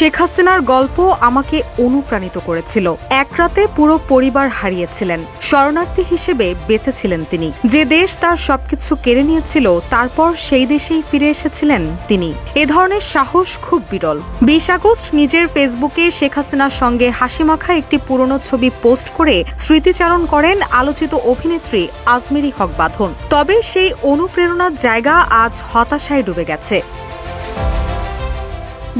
শেখ হাসিনার গল্প আমাকে অনুপ্রাণিত করেছিল। এক রাতে পুরো পরিবার হারিয়েছিলেন। শরণার্থী হিসেবে বেঁচেছিলেন তিনি। যে দেশ তার সবকিছু কেড়ে নিয়েছিল, তারপর সেই দেশেই ফিরে এসেছিলেন তিনি। এ ধরনের সাহস খুব বিরল। ২০ আগস্ট নিজের ফেসবুকে শেখ হাসিনার সঙ্গে হাসিমাখা একটি পুরনো ছবি পোস্ট করে স্মৃতিচারণ করেন আলোচিত অভিনেত্রী আজমেরী হক বাঁধন। তবে সেই অনুপ্রেরণার জায়গা আজ হতাশায় ডুবে গেছে।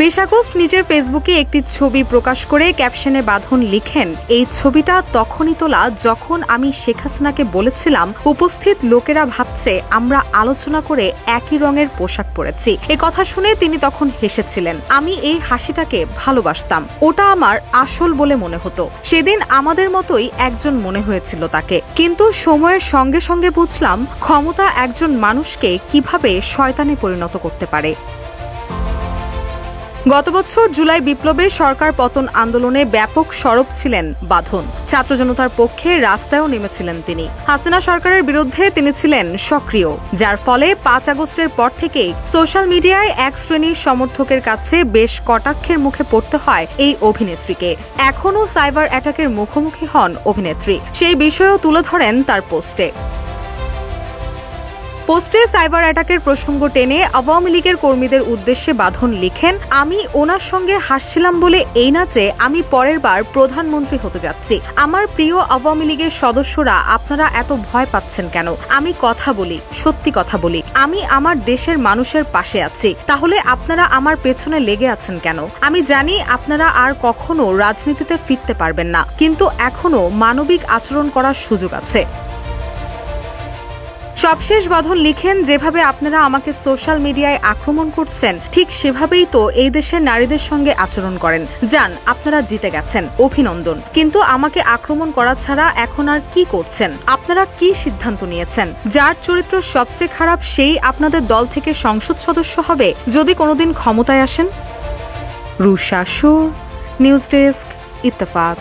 ২০ আগস্ট নিজের ফেসবুকে একটি ছবি প্রকাশ করে ক্যাপশনে বাঁধন লিখেন, এই ছবিটা তখনই তোলা যখন আমি শেখ হাসিনাকে বলেছিলাম উপস্থিত লোকেরা ভাবছে আমরা আলোচনা করে একই রঙের পোশাক পরেছি। এ কথা শুনে তিনি তখন হেসেছিলেন। আমি এই হাসিটাকে ভালোবাসতাম, ওটা আমার আসল বলে মনে হতো। সেদিন আমাদের মতোই একজন মনে হয়েছিল তাকে, কিন্তু সময়ের সঙ্গে সঙ্গে বুঝলাম ক্ষমতা একজন মানুষকে কিভাবে শয়তানে পরিণত করতে পারে। গত বছর জুলাই বিপ্লবে সরকার পতন আন্দোলনে ব্যাপক সরব ছিলেন বাঁধন। ছাত্র জনতার পক্ষে রাস্তায়ও নেমেছিলেন তিনি। হাসিনা সরকারের বিরুদ্ধে তিনি ছিলেন সক্রিয়, যার ফলে ৫ আগস্টের পর থেকেই সোশ্যাল মিডিয়ায় এক শ্রেণীর সমর্থকের কাছে বেশ কটাক্ষের মুখে পড়তে হয় এই অভিনেত্রীকে। এখনও সাইবার অ্যাটাকের মুখোমুখি হন অভিনেত্রী। সেই বিষয়েও তুলে ধরেন তার পোস্টে সাইবার অ্যাটাকের প্রসঙ্গ টেনে আওয়ামী লীগের কর্মীদের উদ্দেশ্যে বাঁধন লিখেন, আমি ওনার সঙ্গে হাসছিলাম বলে এই না যে আমি পরের বার প্রধানমন্ত্রী হতে যাচ্ছি। আমার প্রিয় আওয়ামী লীগের সদস্যরা, আপনারা এত ভয় পাচ্ছেন কেন? আমি কথা বলি, সত্যি কথা বলি। আমি আমার দেশের মানুষের পাশে আছি, তাহলে আপনারা আমার পেছনে লেগে আছেন কেন? আমি জানি আপনারা আর কখনো রাজনীতিতে ফিরতে পারবেন না, কিন্তু এখনো মানবিক আচরণ করার সুযোগ আছে। সবশেষ বাঁধন লিখেন, যেভাবে আপনারা আমাকে সোশ্যাল মিডিয়ায় আক্রমণ করছেন, ঠিক সেভাবেই তো এই দেশের নারীদের সঙ্গে আচরণ করেন। যান, আপনারা জিতে গেছেন, অভিনন্দন। কিন্তু আমাকে আক্রমণ করা ছাড়া এখন আর কি করছেন? আপনারা কি সিদ্ধান্ত নিয়েছেন? যার চরিত্র সবচেয়ে খারাপ সেই আপনাদের দল থেকে সংসদ সদস্য হবে যদি কোনোদিন ক্ষমতায় আসেন। রুশা সুর, নিউজ ডেস্ক, ইত্তেফাক।